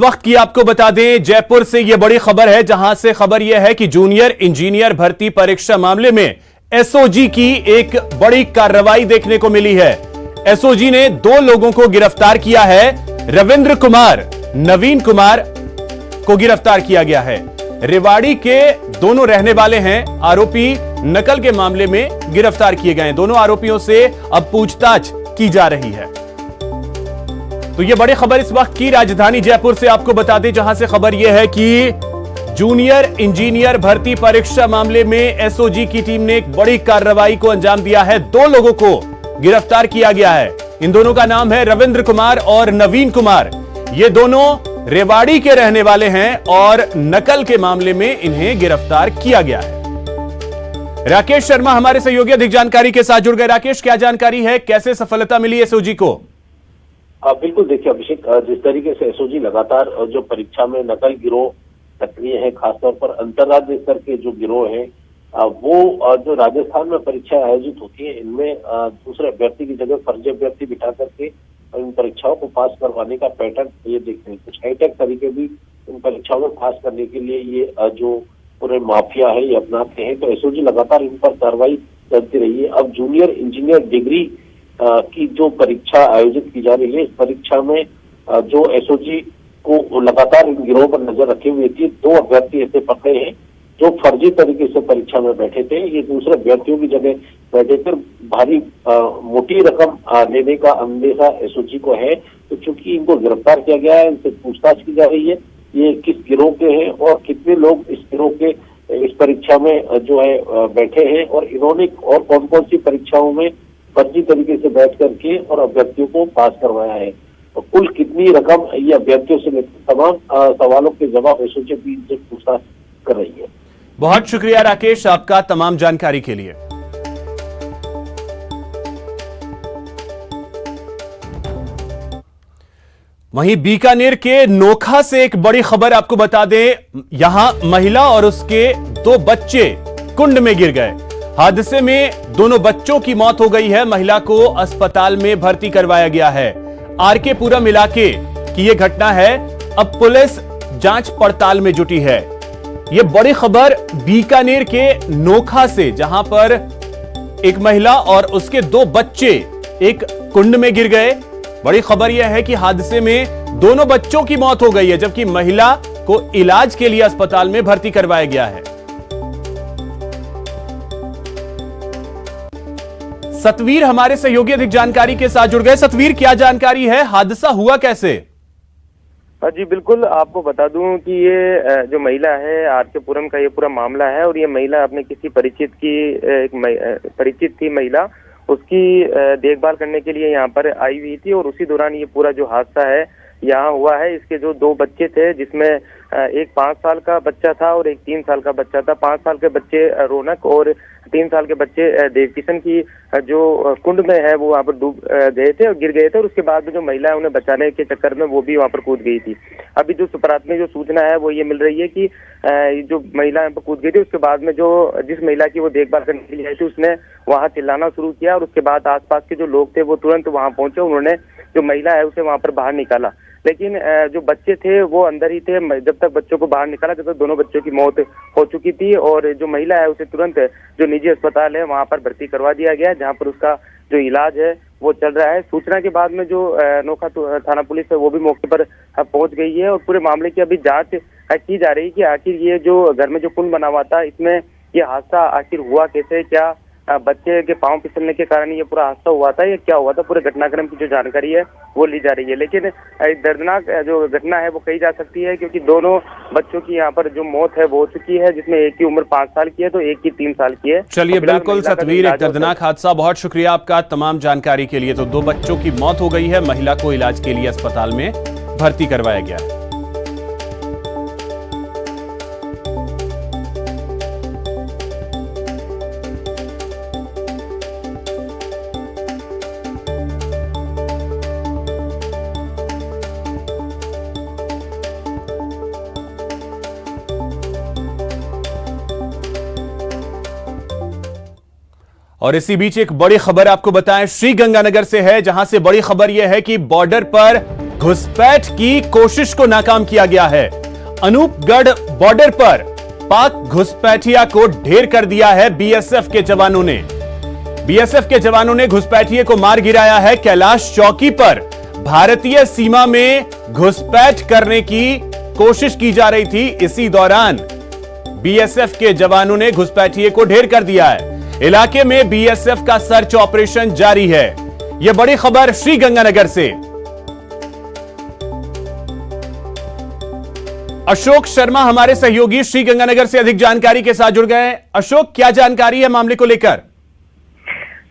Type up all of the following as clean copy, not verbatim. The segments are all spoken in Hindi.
वक्त की आपको बता दें, जयपुर से यह बड़ी खबर है, जहां से खबर यह है कि जूनियर इंजीनियर भर्ती परीक्षा मामले में एसओजी की एक बड़ी कार्रवाई देखने को मिली है। एसओजी ने 2 लोगों को गिरफ्तार किया है। रविंद्र कुमार, नवीन कुमार को गिरफ्तार किया गया है। रेवाड़ी के दोनों रहने वाले हैं। आरोपी नकल के मामले में गिरफ्तार किए गए हैं। दोनों आरोपियों से अब पूछताछ की जा रही है। तो यह बड़ी खबर इस वक्त की राजधानी जयपुर से आपको बता दें, जहां से खबर यह है कि जूनियर इंजीनियर भर्ती परीक्षा मामले में एसओजी की टीम ने एक बड़ी कार्रवाई को अंजाम दिया है। 2 लोगों को गिरफ्तार किया गया है। इन दोनों का नाम है रविंद्र कुमार और नवीन कुमार। ये दोनों रेवाड़ी के रहने वाले हैं और नकल के मामले में इन्हें गिरफ्तार किया गया है। राकेश शर्मा हमारे सहयोगी अधिक जानकारी के साथ जुड़ गए। राकेश, क्या जानकारी है, कैसे सफलता मिली एसओजी को? बिल्कुल, देखिए अभिषेक, जिस तरीके से एसओजी लगातार जो परीक्षा में नकल गिरोह सक्रिय है, खासतौर पर अंतर्राज्य स्तर के जो गिरोह हैं, वो जो राजस्थान में परीक्षा आयोजित होती है, इनमें दूसरे अभ्यर्थी की जगह फर्जी अभ्यर्थी बिठा करके इन परीक्षाओं को पास करवाने का पैटर्न ये देखते हैं। कुछ हाईटेक तरीके भी इन परीक्षाओं में पास करने के लिए ये जो पूरे माफिया है ये अपनाते हैं। तो एसओजी लगातार इन पर कार्रवाई करती रही है। अब जूनियर इंजीनियर डिग्री की जो परीक्षा आयोजित की जा रही है, इस परीक्षा में जो एसओजी को लगातार इन गिरोह पर नजर रखे हुए थी, 2 अभ्यर्थी ऐसे पकड़े हैं जो फर्जी तरीके से परीक्षा में बैठे थे। ये दूसरे अभ्यर्थियों की जगह बैठे थे। भारी मोटी रकम लेने का अंदेशा एसओजी को है। तो चूंकि इनको गिरफ्तार किया गया है, इनसे पूछताछ की जा रही है, ये किस गिरोह के हैं और कितने लोग इस गिरोह के इस परीक्षा में जो है बैठे हैं, और इन्होंने और कौन कौन सी परीक्षाओं में फर्जी तरीके से बैठ करके और अभ्यर्थियों को पास करवाया है। तो कुल कितनी रकम ये अभ्यर्थियों से लेकर तमाम सवालों के जवाब एसओजी भी इनसे पूछताछ कर रही है। बहुत शुक्रिया राकेश, आपका तमाम जानकारी के लिए। वहीं बीकानेर के नोखा से एक बड़ी खबर आपको बता दें। यहां महिला और उसके 2 बच्चे कुंड में गिर गए। हादसे में दोनों बच्चों की मौत हो गई है। महिला को अस्पताल में भर्ती करवाया गया है। आरके पुरम इलाके की यह घटना है। अब पुलिस जांच पड़ताल में जुटी है। यह बड़ी खबर बीकानेर के नोखा से, जहां पर एक महिला और उसके 2 बच्चे एक कुंड में गिर गए। बड़ी खबर यह है कि हादसे में दोनों बच्चों की मौत हो गई है, जबकि महिला को इलाज के लिए अस्पताल में भर्ती करवाया गया है। सतवीर हमारे सहयोगी अधिक जानकारी के साथ जुड़ गए। सतवीर, क्या जानकारी है, हादसा हुआ कैसे? जी बिल्कुल, आपको बता दूं कि ये जो महिला है, आरके पुरम का ये पूरा मामला है। और ये महिला अपने किसी परिचित थी महिला, उसकी देखभाल करने के लिए यहाँ पर आई हुई थी। और उसी दौरान ये पूरा जो हादसा है यहाँ हुआ है। इसके जो 2 बच्चे थे, जिसमें एक 5 साल का बच्चा था और एक 3 साल का बच्चा था। 5 साल के बच्चे रौनक और 3 साल के बच्चे देवकिशन की जो कुंड में है वो वहाँ पर डूब गए थे और गिर गए थे। और उसके बाद में जो महिला है उन्हें बचाने के चक्कर में वो भी वहाँ पर कूद गई थी। अभी जो प्राथमिक जो सूचना है वो ये मिल रही है कि जो महिला यहाँ पर कूद गई थी, उसके बाद में जो जिस महिला की वो देखभाल करने के लिए आई थी, उसने वहाँ चिल्लाना शुरू किया। और उसके बाद आसपास के जो लोग थे वो तुरंत वहाँ पहुंचे। उन्होंने जो महिला है उसे वहाँ पर बाहर निकाला, लेकिन जो बच्चे थे वो अंदर ही थे। जब तक बच्चों को बाहर निकाला, जब तक दोनों बच्चों की मौत हो चुकी थी। और जो महिला है उसे तुरंत जो निजी अस्पताल है वहां पर भर्ती करवा दिया गया, जहां पर उसका जो इलाज है वो चल रहा है। सूचना के बाद में जो नोखा थाना पुलिस है वो भी मौके पर पहुंच गई है। और पूरे मामले की अभी जांच की जा रही है कि आखिर ये जो घर में जो कुंड बना हुआ था, इसमें ये हादसा आखिर हुआ कैसे, क्या बच्चे के पांव फिसलने के कारण ये पूरा हादसा हुआ था या क्या हुआ था। पूरे घटनाक्रम की जो जानकारी है वो ली जा रही है। लेकिन दर्दनाक जो घटना है वो कही जा सकती है, क्योंकि दोनों बच्चों की यहाँ पर जो मौत है वो हो चुकी है, जिसमें एक की उम्र 5 साल की है तो एक की 3 साल की है। चलिए, बिल्कुल सतवीर, एक दर्दनाक हादसा। बहुत शुक्रिया आपका तमाम जानकारी के लिए। तो 2 बच्चों की मौत हो गई है। महिला को इलाज के लिए अस्पताल में भर्ती करवाया गया है। और इसी बीच एक बड़ी खबर आपको बताएं, श्री गंगानगर से है, जहां से बड़ी खबर यह है कि बॉर्डर पर घुसपैठ की कोशिश को नाकाम किया गया है। अनूपगढ़ बॉर्डर पर पाक घुसपैठिया को ढेर कर दिया है बीएसएफ के जवानों ने। बीएसएफ के जवानों ने घुसपैठिए को मार गिराया है। कैलाश चौकी पर भारतीय सीमा में घुसपैठ करने की कोशिश की जा रही थी। इसी दौरान बीएसएफ के जवानों ने घुसपैठिए को ढेर कर दिया है। इलाके में बीएसएफ का सर्च ऑपरेशन जारी है। यह बड़ी खबर श्रीगंगानगर से। अशोक शर्मा हमारे सहयोगी श्रीगंगानगर से अधिक जानकारी के साथ जुड़ गए हैं। अशोक, क्या जानकारी है मामले को लेकर?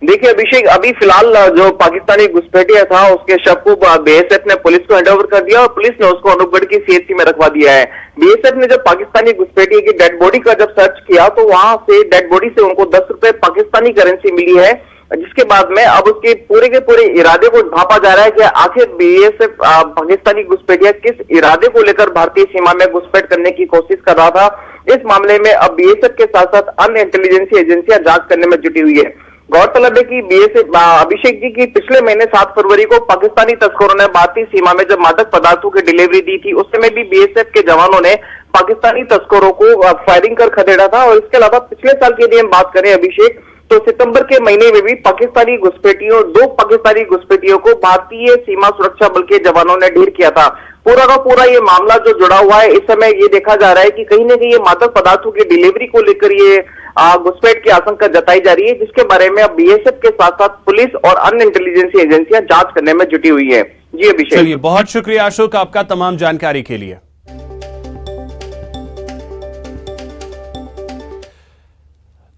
देखिए अभिषेक, अभी फिलहाल जो पाकिस्तानी घुसपैठिया था उसके शव को बीएसएफ ने पुलिस को हैंडओवर कर दिया और पुलिस ने उसको अनूपगढ़ की सीएचसी में रखवा दिया है। बीएसएफ ने जब पाकिस्तानी घुसपैठिया की डेड बॉडी का जब सर्च किया तो वहां से डेड बॉडी से उनको 10 रुपए पाकिस्तानी करेंसी मिली है, जिसके बाद में अब उसके पूरे के पूरे इरादे को भांपा जा रहा है कि आखिर बीएसएफ पाकिस्तानी घुसपैठिया किस इरादे को लेकर भारतीय सीमा में घुसपैठ करने की कोशिश कर रहा था। इस मामले में अब बीएसएफ के साथ साथ अन्य इंटेलिजेंस एजेंसियां जांच करने में जुटी हुई है। गौरतलब है कि बीएसएफ अभिषेक जी की पिछले महीने 7 फरवरी को पाकिस्तानी तस्करों ने भारतीय सीमा में जब मादक पदार्थों की डिलीवरी दी थी, उस समय भी बीएसएफ के जवानों ने पाकिस्तानी तस्करों को फायरिंग कर खदेड़ा था। और इसके अलावा पिछले साल की यदि हम बात करें अभिषेक, तो सितंबर के महीने में भी दो पाकिस्तानी घुसपैठियों को भारतीय सीमा सुरक्षा बल के जवानों ने ढेर किया था। पूरा का पूरा ये मामला जो जुड़ा हुआ है, इस समय ये देखा जा रहा है कि कहीं ना कहीं ये मादक पदार्थों की डिलीवरी को लेकर ये घुसपैठ की आशंका जताई जा रही है, जिसके बारे में अब बीएसएफ के साथ साथ पुलिस और अन्य इंटेलिजेंस एजेंसियां जांच करने में जुटी हुई है। जी अभिषेक। चलिए, बहुत शुक्रिया अशोक आपका तमाम जानकारी के लिए।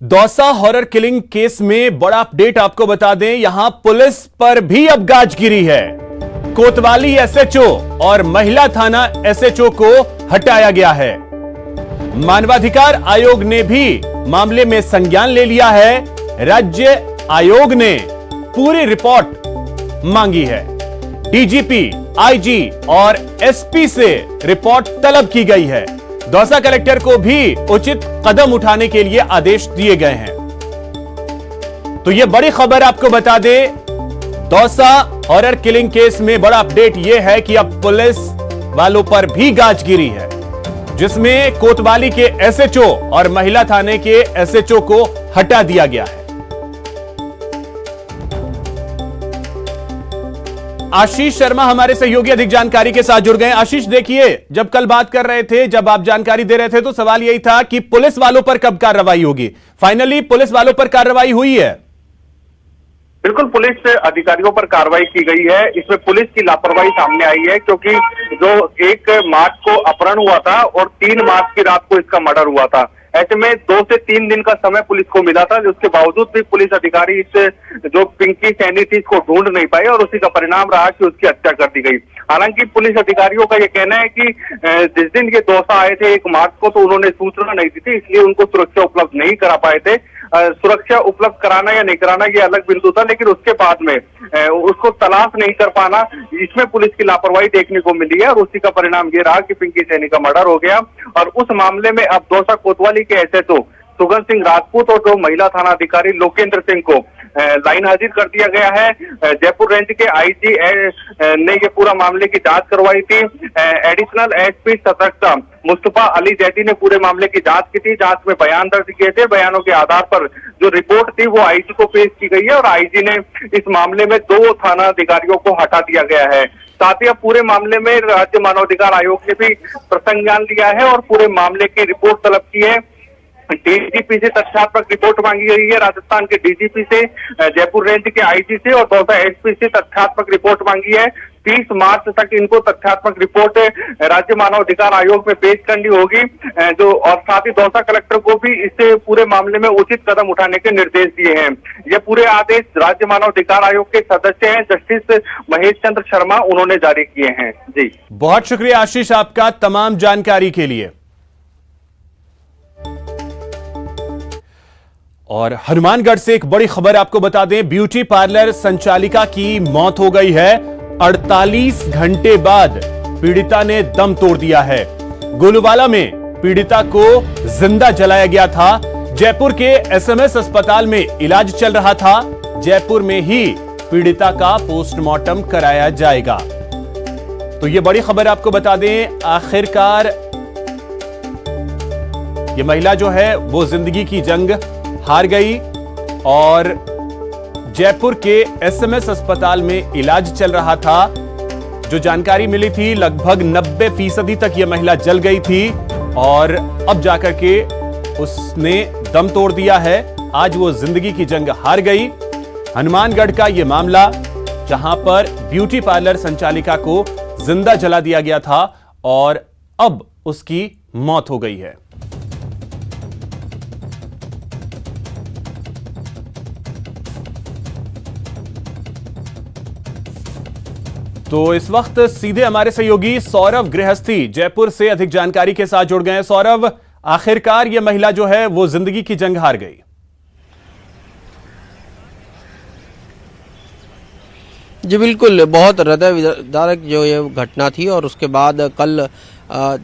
दौसा हॉरर किलिंग केस में बड़ा अपडेट आपको बता दें, यहां पुलिस पर भी अब गाज गिरी है। कोतवाली एसएचओ और महिला थाना एसएचओ को हटाया गया है। मानवाधिकार आयोग ने भी मामले में संज्ञान ले लिया है। राज्य आयोग ने पूरी रिपोर्ट मांगी है। डीजीपी, आईजी और एसपी से रिपोर्ट तलब की गई है। दौसा कलेक्टर को भी उचित कदम उठाने के लिए आदेश दिए गए हैं। तो यह बड़ी खबर आपको बता दे, दौसा हॉरर किलिंग केस में बड़ा अपडेट यह है कि अब पुलिस वालों पर भी गाज गिरी है, जिसमें कोतवाली के एसएचओ और महिला थाने के एसएचओ को हटा दिया गया है। आशीष शर्मा हमारे सहयोगी अधिक जानकारी के साथ जुड़ गए। आशीष, देखिए, जब कल बात कर रहे थे, जब आप जानकारी दे रहे थे, तो सवाल यही था कि पुलिस वालों पर कब कार्रवाई होगी। फाइनली पुलिस वालों पर कार्रवाई हुई है। बिल्कुल, पुलिस अधिकारियों पर कार्रवाई की गई है। इसमें पुलिस की लापरवाही सामने आई है, क्योंकि जो 1 मार्च को अपहरण हुआ था और 3 मार्च की रात को इसका मर्डर हुआ था। ऐसे में 2 से 3 दिन का समय पुलिस को मिला था, जिसके बावजूद भी पुलिस अधिकारी इस जो पिंकी सैनी थी इसको ढूंढ नहीं पाए और उसी का परिणाम रहा कि उसकी हत्या कर दी गई। हालांकि पुलिस अधिकारियों का यह कहना है कि जिस दिन ये दौसा आए थे 1 मार्च को, तो उन्होंने सूचना नहीं दी थी, इसलिए उनको सुरक्षा उपलब्ध नहीं करा पाए थे। सुरक्षा उपलब्ध कराना या नहीं कराना ये अलग बिंदु था, लेकिन उसके बाद में उसको तलाश नहीं कर पाना, इसमें पुलिस की लापरवाही देखने को मिली है और उसी का परिणाम ये रहा कि पिंकी सैनी का मर्डर हो गया। और उस मामले में अब दौसा कोतवाली के एसएचओ सुगन सिंह राजपूत और जो महिला थाना अधिकारी लोकेंद्र सिंह को लाइन हाजिर कर दिया गया है। जयपुर रेंज के आईजी ने ये पूरा मामले की जांच करवाई थी। एडिशनल एसपी सतर्कता मुस्तफा अली जैदी ने पूरे मामले की जांच की थी। जांच में बयान दर्ज किए थे। बयानों के आधार पर जो रिपोर्ट थी वो आईजी को पेश की गई है और आईजी ने इस मामले में 2 थाना अधिकारियों को हटा दिया गया है। साथ ही अब पूरे मामले में राज्य मानवाधिकार आयोग ने भी संज्ञान लिया है और पूरे मामले की रिपोर्ट तलब की है। डीजीपी से तथ्यात्मक रिपोर्ट मांगी गई है, राजस्थान के डीजीपी से, जयपुर रेंज के आईजी से और दौसा एसपी से तथ्यात्मक रिपोर्ट मांगी है। 30 मार्च तक इनको तथ्यात्मक रिपोर्ट राज्य मानवाधिकार आयोग में पेश करनी होगी। जो और साथ ही दौसा कलेक्टर को भी इससे पूरे मामले में उचित कदम उठाने के निर्देश दिए हैं। ये पूरे आदेश राज्य मानवाधिकार आयोग के सदस्य हैं जस्टिस महेश चंद्र शर्मा, उन्होंने जारी किए हैं। जी, बहुत शुक्रिया आशीष आपका तमाम जानकारी के लिए। और हनुमानगढ़ से एक बड़ी खबर आपको बता दें, ब्यूटी पार्लर संचालिका की मौत हो गई है। 48 घंटे बाद पीड़िता ने दम तोड़ दिया है। गोलूवाला में पीड़िता को जिंदा जलाया गया था। जयपुर के एसएमएस अस्पताल में इलाज चल रहा था। जयपुर में ही पीड़िता का पोस्टमार्टम कराया जाएगा। तो ये बड़ी खबर आपको बता दें, आखिरकार ये महिला जो है वो जिंदगी की जंग हार गई और जयपुर के एसएमएस अस्पताल में इलाज चल रहा था। जो जानकारी मिली थी लगभग 90% तक यह महिला जल गई थी और अब जाकर के उसने दम तोड़ दिया है। आज वो जिंदगी की जंग हार गई। हनुमानगढ़ का यह मामला, जहां पर ब्यूटी पार्लर संचालिका को जिंदा जला दिया गया था और अब उसकी मौत हो गई है। तो इस वक्त सीधे हमारे सहयोगी सौरभ गृहस्थी जयपुर से अधिक जानकारी के साथ जुड़ गए हैं। सौरभ, आखिरकार यह महिला जो है वो जिंदगी की जंग हार गई। जी बिल्कुल, बहुत हृदय विदारक जो ये घटना थी और उसके बाद कल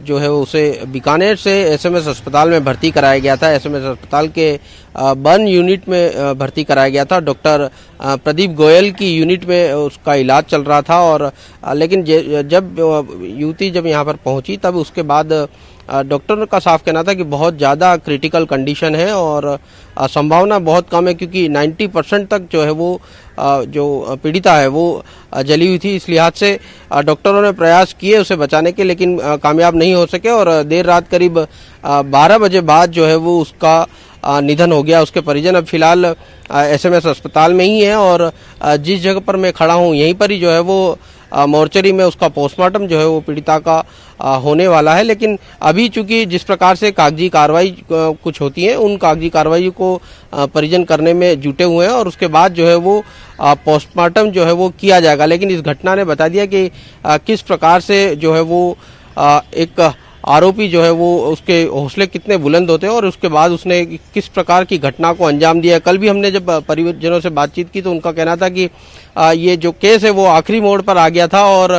जो है उसे बीकानेर से एसएमएस अस्पताल में भर्ती कराया गया था। एसएमएस अस्पताल के बर्न यूनिट में भर्ती कराया गया था। डॉक्टर प्रदीप गोयल की यूनिट में उसका इलाज चल रहा था और लेकिन जब युवती जब यहाँ पर पहुंची तब उसके बाद डॉक्टर का साफ कहना था कि बहुत ज़्यादा क्रिटिकल कंडीशन है और संभावना बहुत कम है, क्योंकि 90% तक जो है वो जो पीड़िता है वो जली हुई थी। इस लिहाज से डॉक्टरों ने प्रयास किए उसे बचाने के, लेकिन कामयाब नहीं हो सके और देर रात करीब 12 बजे बाद जो है वो उसका निधन हो गया। उसके परिजन अब फिलहाल एसएमएस अस्पताल में ही है और जिस जगह पर मैं खड़ा हूँ यहीं पर ही जो है वो मोर्चरी में उसका पोस्टमार्टम जो है वो पीड़िता का होने वाला है। लेकिन अभी चूंकि जिस प्रकार से कागजी कार्रवाई कुछ होती है, उन कागजी कार्रवाई को परिजन करने में जुटे हुए हैं और उसके बाद जो है वो पोस्टमार्टम जो है वो किया जाएगा। लेकिन इस घटना ने बता दिया कि किस प्रकार से जो है वो एक आरोपी जो है वो उसके हौसले कितने बुलंद होते हैं और उसके बाद उसने किस प्रकार की घटना को अंजाम दिया। कल भी हमने जब परिजनों से बातचीत की तो उनका कहना था कि ये जो केस है वो आखिरी मोड़ पर आ गया था और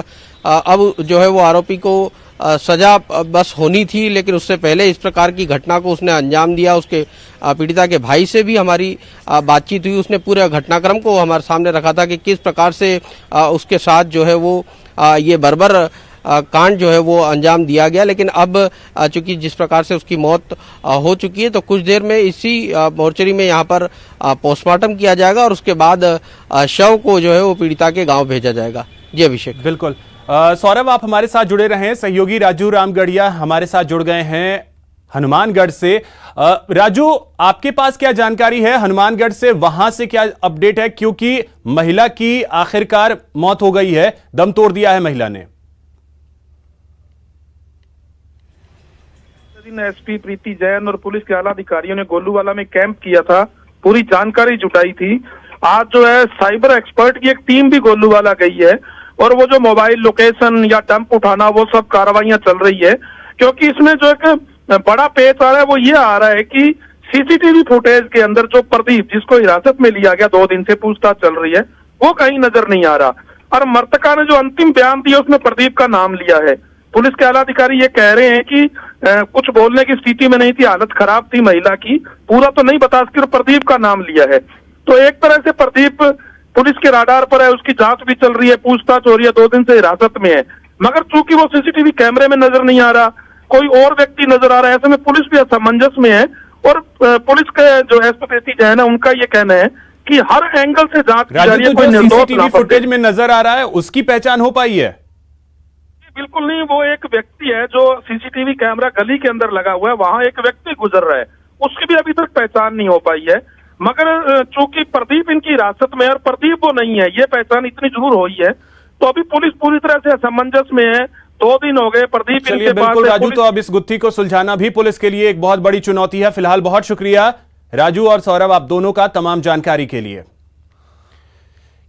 अब जो है वो आरोपी को सजा बस होनी थी, लेकिन उससे पहले इस प्रकार की घटना को उसने अंजाम दिया। उसके पीड़िता के भाई से भी हमारी बातचीत हुई, उसने पूरे घटनाक्रम को हमारे सामने रखा था कि किस प्रकार से उसके साथ जो है वो ये बर्बर कांड जो है वो अंजाम दिया गया। लेकिन अब चूंकि जिस प्रकार से उसकी मौत हो चुकी है तो कुछ देर में इसी मोर्चरी में यहाँ पर पोस्टमार्टम किया जाएगा और उसके बाद शव को जो है वो पीड़िता के गांव भेजा जाएगा। जी अभिषेक। बिल्कुल सौरभ, आप हमारे साथ जुड़े रहे। सहयोगी राजू रामगढ़िया हमारे साथ जुड़ गए हैं हनुमानगढ़ से। राजू, आपके पास क्या जानकारी है हनुमानगढ़ से, वहां से क्या अपडेट है, क्योंकि महिला की आखिरकार मौत हो गई है, दम तोड़ दिया है महिला ने। एसपी प्रीति जैन और पुलिस के आला अधिकारियों ने गोलूवाला में कैंप किया था, पूरी जानकारी जुटाई थी। आज जो है साइबर एक्सपर्ट की एक टीम भी गोलूवाला गई है और वो जो मोबाइल लोकेशन या डंप उठाना वो सब कार्रवाइयां चल रही है, क्योंकि इसमें जो एक बड़ा पेच आ रहा है वो ये आ रहा है कि सीसीटीवी फुटेज के अंदर जो प्रदीप जिसको हिरासत में लिया गया 2 दिन से पूछताछ चल रही है वो कहीं नजर नहीं आ रहा और मृतका ने जो अंतिम बयान दिया उसमें प्रदीप का नाम लिया है। पुलिस के आला अधिकारी ये कह रहे हैं कि कुछ बोलने की स्थिति में नहीं थी, हालत खराब थी महिला की, पूरा तो नहीं बता सके, प्रदीप का नाम लिया है। तो एक तरह से प्रदीप पुलिस के राडार पर है, उसकी जांच भी चल रही है, पूछताछ हो रही है, 2 दिन से हिरासत में है, मगर चूंकि वो सीसीटीवी कैमरे में नजर नहीं आ रहा, कोई और व्यक्ति नजर आ रहा है, ऐसे में पुलिस भी असमंजस में है। और पुलिस के जो एसपी जैन है उनका ये कहना है कि हर एंगल से जांच की जा रही है, कोई निर्दोष ना फुटेज में नजर आ रहा है उसकी पहचान हो पाई है? बिल्कुल नहीं, वो एक व्यक्ति है जो सीसीटीवी कैमरा गली के अंदर लगा हुआ है, वहां एक व्यक्ति गुजर रहा है, उसकी भी अभी तक पहचान नहीं हो पाई है। मगर चूंकि प्रदीप इनकी हिरासत में है और प्रदीप वो नहीं है, ये पहचान इतनी जरूर हुई है, तो अभी पुलिस पूरी तरह से असमंजस में है। 2 दिन हो गए प्रदीप इनके पास। बिल्कुल राजू, तो अब इस गुत्थी को सुलझाना भी पुलिस के लिए एक बहुत बड़ी चुनौती है। फिलहाल बहुत शुक्रिया राजू और सौरभ, आप दोनों का तमाम जानकारी के लिए।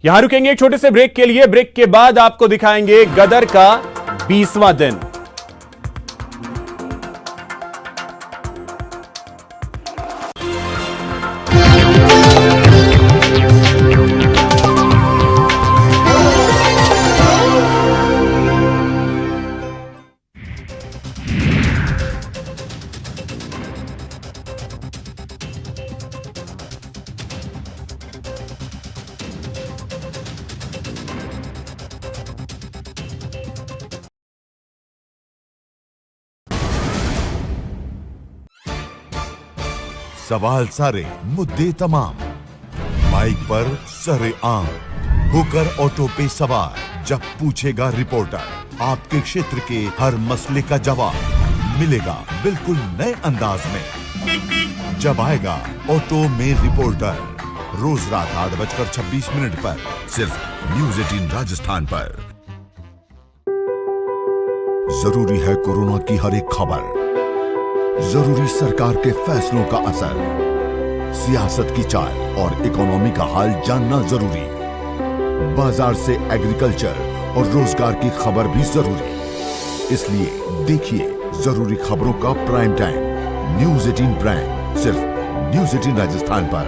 यहां रुकेंगे एक छोटे से ब्रेक के लिए। ब्रेक के बाद आपको दिखाएंगे गदर का 20वां दिन। सवाल सारे मुद्दे तमाम, माइक पर सरे आम होकर ऑटो पे सवार, जब पूछेगा रिपोर्टर आपके क्षेत्र के हर मसले का जवाब मिलेगा बिल्कुल नए अंदाज में। जब आएगा ऑटो में रिपोर्टर, रोज रात 8:26 पर सिर्फ न्यूज 18 राजस्थान पर। जरूरी है कोरोना की हर एक खबर, जरूरी सरकार के फैसलों का असर, सियासत की चाल और इकोनॉमी का हाल जानना जरूरी, बाजार से एग्रीकल्चर और रोजगार की खबर भी जरूरी। इसलिए देखिए जरूरी खबरों का प्राइम टाइम न्यूज 18 प्राइम, सिर्फ न्यूज 18 राजस्थान पर।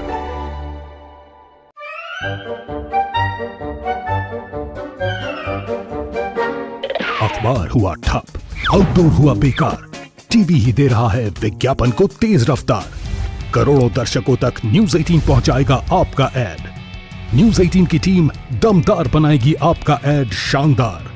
अखबार हुआ ठप, आउटडोर हुआ बेकार, टीवी ही दे रहा है विज्ञापन को तेज रफ्तार। करोड़ों दर्शकों तक न्यूज 18 पहुंचाएगा आपका ऐड। न्यूज 18 की टीम दमदार बनाएगी आपका ऐड शानदार।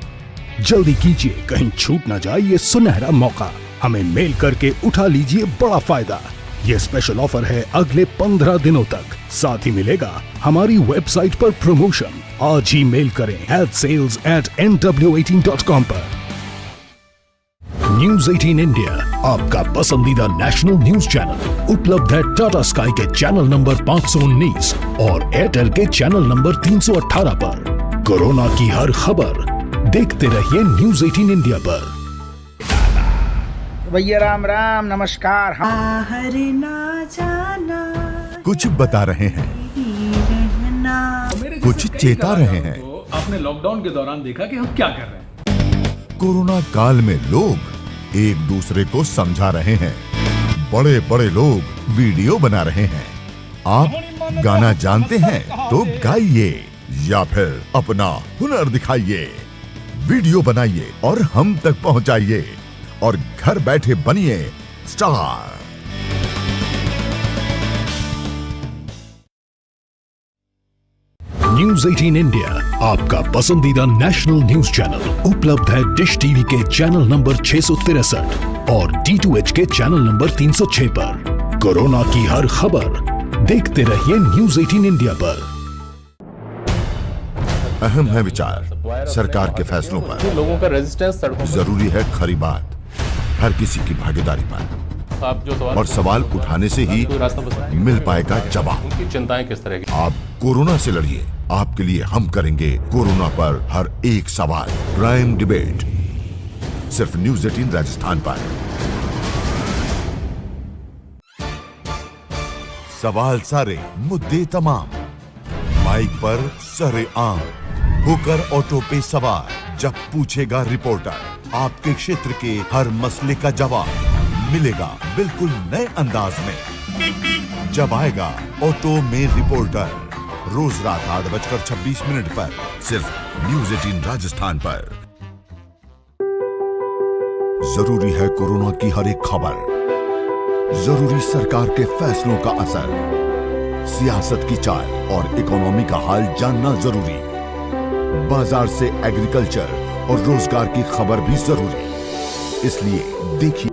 जल्दी कीजिए, कहीं छूट न जाए ये सुनहरा मौका। हमें मेल करके उठा लीजिए बड़ा फायदा। ये स्पेशल ऑफर है अगले 15 दिनों तक, साथ ही मिलेगा हमारी वेबसाइट पर प्रमोशन। आज ही मेल करें adsales@nw18.com पर। न्यूज 18 इंडिया, आपका पसंदीदा नेशनल न्यूज चैनल, उपलब्ध है टाटा स्काई के चैनल नंबर 519 और एयरटेल के चैनल नंबर 318 पर। कोरोना की हर खबर देखते रहिए न्यूज 18 इंडिया पर। भैया राम राम, नमस्कार। बाहर ना जाना, कुछ बता रहे हैं, कुछ चेता रहे हैं। तो आपने लॉकडाउन के दौरान देखा कि हम क्या कर रहे हैं। कोरोना काल में लोग एक दूसरे को समझा रहे हैं, बड़े बड़े लोग वीडियो बना रहे हैं। आप गाना जानते हैं तो गाइए या फिर अपना हुनर दिखाइए, वीडियो बनाइए और हम तक पहुंचाइए और घर बैठे बनिए स्टार। न्यूज 18 इंडिया, आपका पसंदीदा नेशनल न्यूज चैनल, उपलब्ध है डिश टीवी के चैनल नंबर 663 और D2H के चैनल नंबर 306 पर। कोरोना की हर खबर देखते रहिए न्यूज 18 इंडिया पर। अहम है विचार सरकार के फैसलों पर, लोगों का रेजिस्टेंस जरूरी है खरी बात हर किसी की भागीदारी पर, और सवाल उठाने से ही मिल पाएगा जवाब। उनकी चिंताएं किस तरह की। आप कोरोना से लड़िए, आपके लिए हम करेंगे कोरोना पर हर एक सवाल। प्राइम डिबेट सिर्फ न्यूज 18 राजस्थान पर। सवाल सारे मुद्दे तमाम, माइक पर सरे आम होकर ऑटो पे सवार, जब पूछेगा रिपोर्टर आपके क्षेत्र के हर मसले का जवाब मिलेगा बिल्कुल नए अंदाज में। जब आएगा ऑटो में रिपोर्टर, रोज रात 8:26 पर सिर्फ न्यूज 18 राजस्थान पर। जरूरी है कोरोना की हर एक खबर, जरूरी सरकार के फैसलों का असर, सियासत की चाल और इकोनॉमी का हाल जानना जरूरी, बाजार से एग्रीकल्चर और रोजगार की खबर भी जरूरी। इसलिए देखिए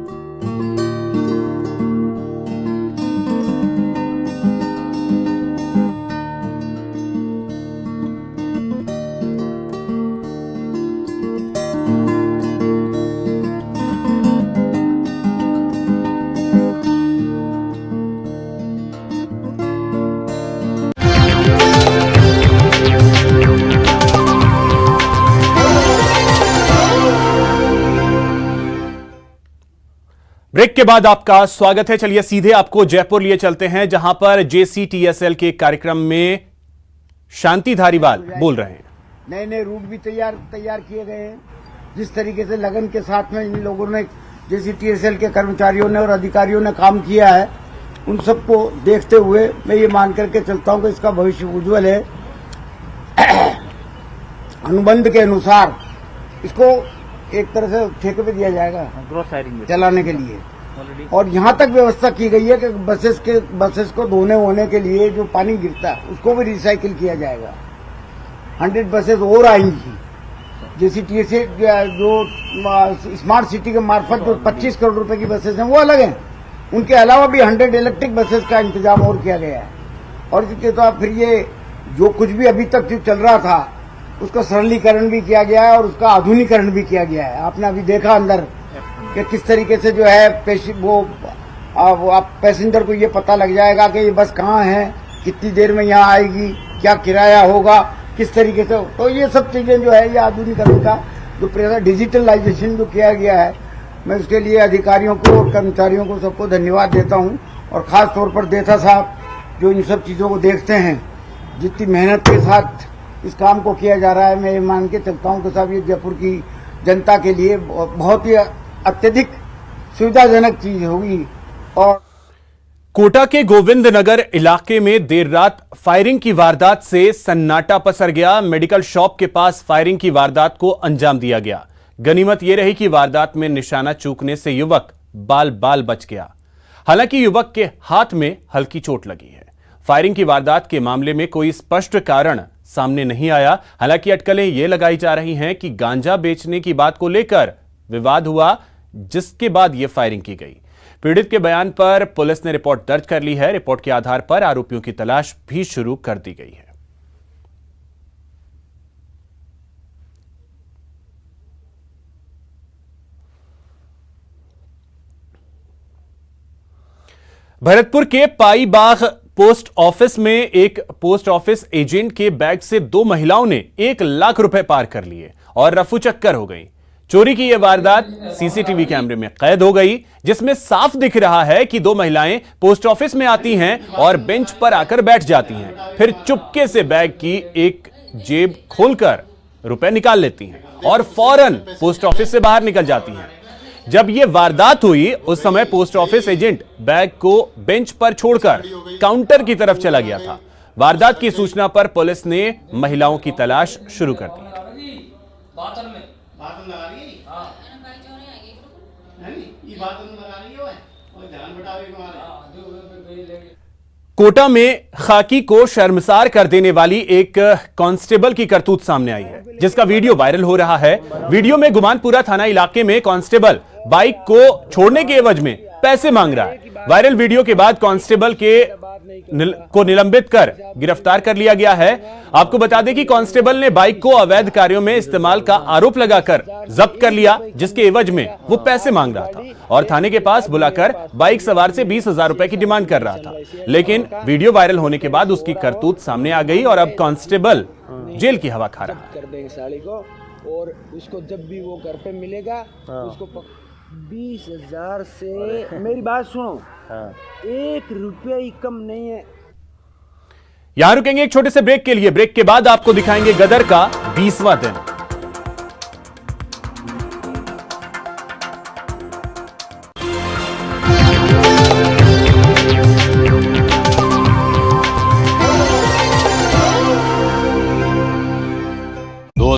ब्रेक के बाद आपका स्वागत है। चलिए सीधे आपको जयपुर लिए चलते हैं, जहां पर JCTSL के कार्यक्रम में शांति धारीवाल बोल रहे हैं। नए नए रूट भी तैयार किए गए हैं। जिस तरीके से लगन के साथ में इन लोगों ने, JCTSL के कर्मचारियों ने और अधिकारियों ने काम किया है, उन सबको देखते हुए मैं ये मान करके चलता हूं कि इसका भविष्य उज्जवल है। अनुबंध के अनुसार इसको एक तरह से ठेके पे दिया जाएगा क्रॉस साइडिंग चलाने के लिए, और यहां तक व्यवस्था की गई है कि बसेस को धोने होने के लिए जो पानी गिरता है उसको भी रिसाइकिल किया जाएगा। 100 बसेस और आएंगी। JCTSL जो स्मार्ट सिटी के मार्फत जो 25 करोड़ रुपए की बसेस हैं वो अलग हैं, उनके अलावा भी 100 इलेक्ट्रिक बसेस का इंतजाम और किया गया है। और इसके साथ फिर ये जो कुछ भी अभी तक जो चल रहा था उसका सरलीकरण भी किया गया है और उसका आधुनिकीकरण भी किया गया है। आपने अभी देखा अंदर कि किस तरीके से जो है वो आप पैसेंजर को ये पता लग जाएगा कि ये बस कहाँ है, कितनी देर में यहाँ आएगी, क्या किराया होगा, किस तरीके से। तो ये सब चीजें जो है ये आधुनिकीकरण का जो डिजिटलाइजेशन जो किया गया है, मैं उसके लिए अधिकारियों को और कर्मचारियों को सबको धन्यवाद देता हूँ। और खास तौर पर देथा साहब जो इन सब चीजों को देखते हैं, जितनी मेहनत के साथ इस काम को किया जा रहा है, मैं ये मान के चलता हूँ कि साहब ये जयपुर की जनता के लिए बहुत ही अत्यधिक सुविधाजनक चीज होगी। और कोटा के गोविंद नगर इलाके में देर रात फायरिंग की वारदात से सन्नाटा पसर गया। मेडिकल शॉप के पास फायरिंग की वारदात को अंजाम दिया गया। गनीमत यह रही कि वारदात में निशाना चूकने से युवक बाल बाल बच गया। हालांकि युवक के हाथ में हल्की चोट लगी है। फायरिंग की वारदात के मामले में कोई स्पष्ट कारण सामने नहीं आया। हालांकि अटकलें ये लगाई जा रही हैं कि गांजा बेचने की बात को लेकर विवाद हुआ, जिसके बाद यह फायरिंग की गई। पीड़ित के बयान पर पुलिस ने रिपोर्ट दर्ज कर ली है। रिपोर्ट के आधार पर आरोपियों की तलाश भी शुरू कर दी गई है। भरतपुर के पाईबाग पोस्ट ऑफिस में एक पोस्ट ऑफिस एजेंट के बैग से 2 महिलाओं ने 1 लाख रुपए पार कर लिए और रफू चक्कर हो गई। चोरी की यह वारदात सीसीटीवी कैमरे में कैद हो गई, जिसमें साफ दिख रहा है कि 2 महिलाएं पोस्ट ऑफिस में आती हैं और बेंच पर आकर बैठ जाती हैं। फिर चुपके से बैग की एक जेब खोलकर रुपए निकाल लेती हैं और फौरन पोस्ट ऑफिस से बाहर निकल जाती हैं। जब यह वारदात हुई उस समय पोस्ट ऑफिस एजेंट बैग को बेंच पर छोड़कर काउंटर की तरफ चला गया था। वारदात की सूचना पर पुलिस ने महिलाओं की तलाश शुरू कर दी। कोटा में खाकी को शर्मसार कर देने वाली एक कांस्टेबल की करतूत सामने आई है, जिसका वीडियो वायरल हो रहा है। वीडियो में गुमानपुरा थाना इलाके में कांस्टेबल बाइक को छोड़ने के एवज में पैसे मांग रहा है। वायरल वीडियो के बाद कांस्टेबल को निलंबित कर गिरफ्तार कर लिया गया है। आपको बता दें कि कांस्टेबल ने बाइक को अवैध कार्यों में इस्तेमाल का आरोप लगाकर जब्त कर लिया, जिसके एवज में वो पैसे मांग रहा था और थाने के पास बुलाकर बाइक सवार से 20,000 रुपए की डिमांड कर रहा था। लेकिन वीडियो वायरल होने के बाद उसकी करतूत सामने आ गई और अब कांस्टेबल जेल की हवा खा रहा है। कर देंगे साली को और उसको जब भी वो घर पे मिलेगा उसको 20,000 से, मेरी बात सुनो, 1 रुपया ही कम नहीं है। यहां रुकेंगे एक छोटे से ब्रेक के लिए। ब्रेक के बाद आपको दिखाएंगे गदर का 20वां दिन।